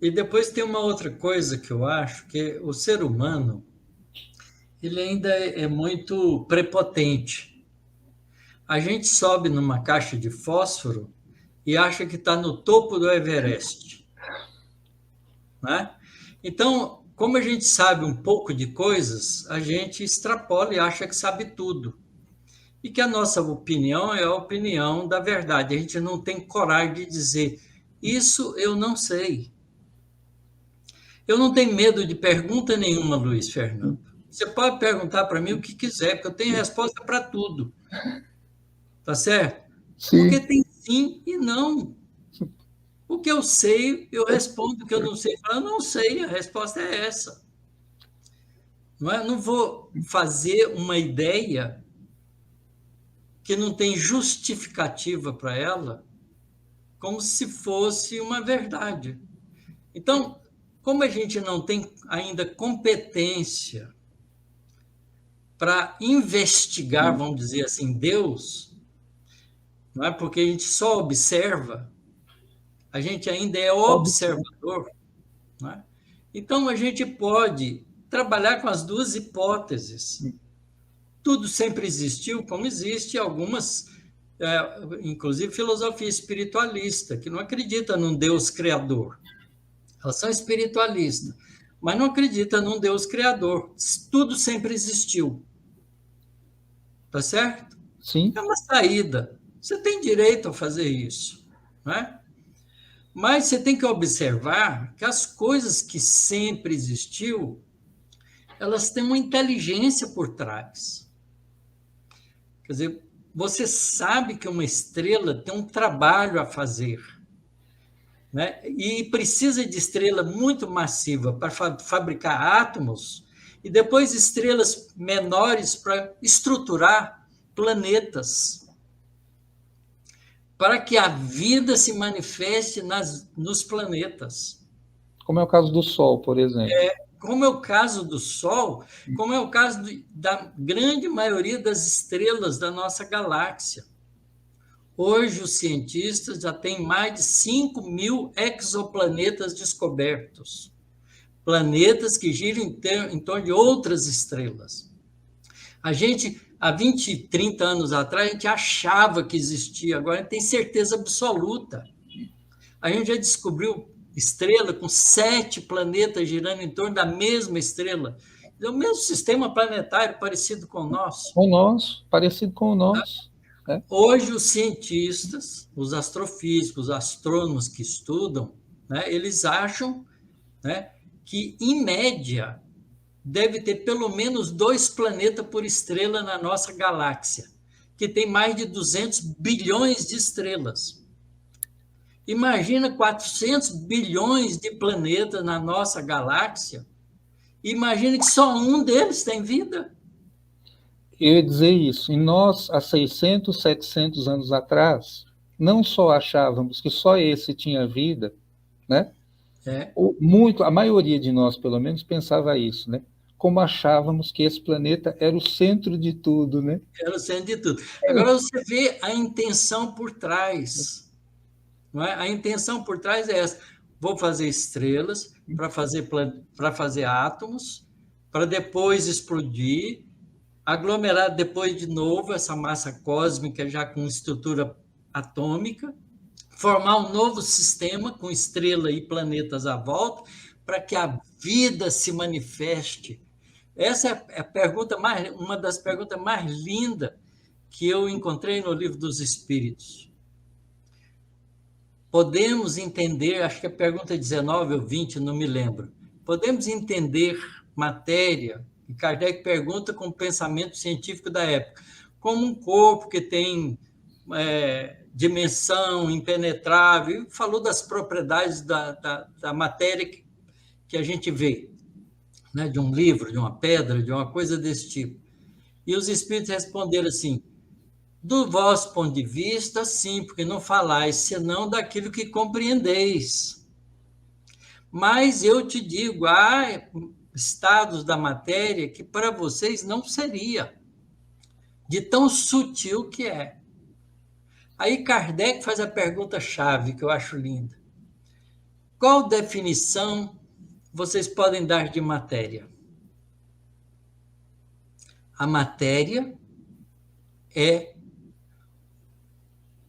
E depois tem uma outra coisa que eu acho, que o ser humano, ele ainda é muito prepotente. A gente sobe numa caixa de fósforo e acha que está no topo do Everest, né? Então, como a gente sabe um pouco de coisas, a gente extrapola e acha que sabe tudo. E que a nossa opinião é a opinião da verdade. A gente não tem coragem de dizer, isso eu não sei. Eu não tenho medo de pergunta nenhuma, Luiz Fernando. Você pode perguntar para mim o que quiser, porque eu tenho resposta para tudo, tá certo? Porque Sim, tem sim e não. O que eu sei, eu respondo. O que eu não sei, eu falo, eu não sei, a resposta é essa. Não é? Não vou fazer uma ideia que não tem justificativa para ela, como se fosse uma verdade. Então, como a gente não tem ainda competência para investigar, vamos dizer assim, Deus, não é porque a gente só observa, a gente ainda é óbvio. observador, não é? Então a gente pode trabalhar com as duas hipóteses. Tudo sempre existiu, como existe algumas, inclusive filosofia espiritualista, que não acredita num Deus criador. Elas são espiritualistas, mas não acredita num Deus criador. Tudo sempre existiu, tá certo? É Sim, uma saída. Você tem direito a fazer isso, né? Mas você tem que observar que as coisas que sempre existiu, elas têm uma inteligência por trás. Quer dizer, você sabe que uma estrela tem um trabalho a fazer, né? E precisa de estrela muito massiva para fabricar átomos e depois estrelas menores para estruturar planetas, para que a vida se manifeste nos planetas. como é o caso do Sol, por exemplo. Como é o caso do Sol, como é o caso da grande maioria das estrelas da nossa galáxia. Hoje, os cientistas já têm mais de 5.000 exoplanetas descobertos, planetas que giram em torno de outras estrelas. A gente, há 20, 30 anos atrás, a gente achava que existia, agora a gente tem certeza absoluta. A gente já descobriu estrela com 7 planetas girando em torno da mesma estrela. É o mesmo sistema planetário parecido com o nosso. O nosso, parecido com o nosso. Né? Hoje, os cientistas, os astrofísicos, os astrônomos que estudam, né, eles acham, né, que, em média, deve ter pelo menos 2 planetas por estrela na nossa galáxia, que tem mais de 200 bilhões de estrelas. Imagina 400 bilhões de planetas na nossa galáxia. Imagina que só um deles tem vida. Eu ia dizer isso. E nós, há 600, 700 anos atrás, não só achávamos que só esse tinha vida, né? É, Muito, a maioria de nós, pelo menos, pensava isso, né? Como achávamos que esse planeta era o centro de tudo, né? era o centro de tudo. Agora você vê a intenção por trás. Não é? A intenção por trás é essa. Vou fazer estrelas para fazer átomos, para depois explodir, aglomerar depois de novo essa massa cósmica já com estrutura atômica, formar um novo sistema com estrela e planetas à volta, para que a vida se manifeste. Essa é a pergunta mais, uma das perguntas mais lindas que eu encontrei no Livro dos Espíritos. Podemos entender, acho que a pergunta 19 ou 20, não me lembro. Podemos entender matéria, e Kardec pergunta com o pensamento científico da época, como um corpo que tem dimensão impenetrável, falou das propriedades da matéria que a gente vê, né? De um livro, de uma pedra, de uma coisa desse tipo. E os espíritos responderam assim: do vosso ponto de vista, sim, porque não falais senão daquilo que compreendeis. Mas eu te digo, há estados da matéria que para vocês não seria, de tão sutil que é. Aí Kardec faz a pergunta-chave, que eu acho linda. Qual definição vocês podem dar de matéria? A matéria é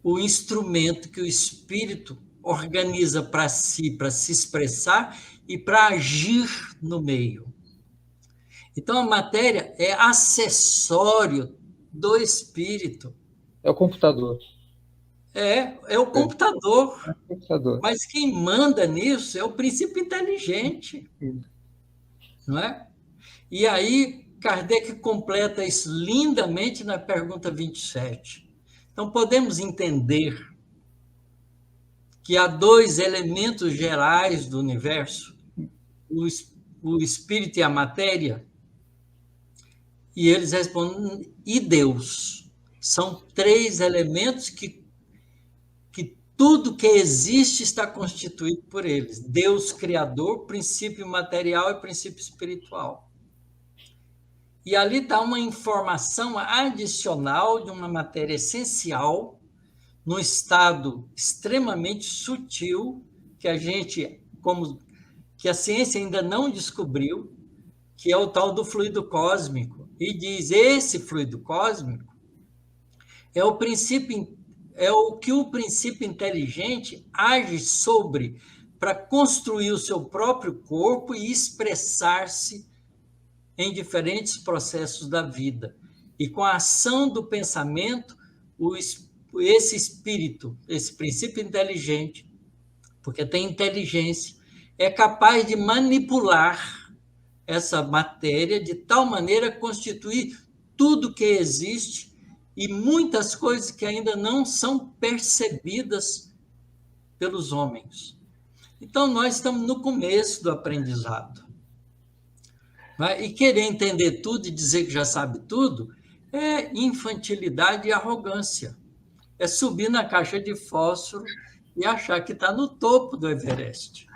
o instrumento que o espírito organiza para si, para se expressar e para agir no meio. Então, a matéria é acessório do espírito. É o computador. É o computador. É o computador. Mas quem manda nisso é o princípio inteligente, não é? E aí, Kardec completa isso lindamente na pergunta 27. Então, podemos entender que há dois elementos gerais do universo, o espírito e a matéria, e eles respondem, e Deus? São três elementos que tudo que existe está constituído por eles. Deus criador, princípio material e princípio espiritual. E ali está uma informação adicional de uma matéria essencial, num estado extremamente sutil, que que a ciência ainda não descobriu, que é o tal do fluido cósmico. E diz, esse fluido cósmico é o que o princípio inteligente age sobre para construir o seu próprio corpo e expressar-se em diferentes processos da vida. E com a ação do pensamento, esse espírito, esse princípio inteligente, porque tem inteligência, é capaz de manipular essa matéria de tal maneira a constituir tudo que existe e muitas coisas que ainda não são percebidas pelos homens. Então, nós estamos no começo do aprendizado. E querer entender tudo e dizer que já sabe tudo é infantilidade e arrogância. É subir na caixa de fósforo e achar que está no topo do Everest.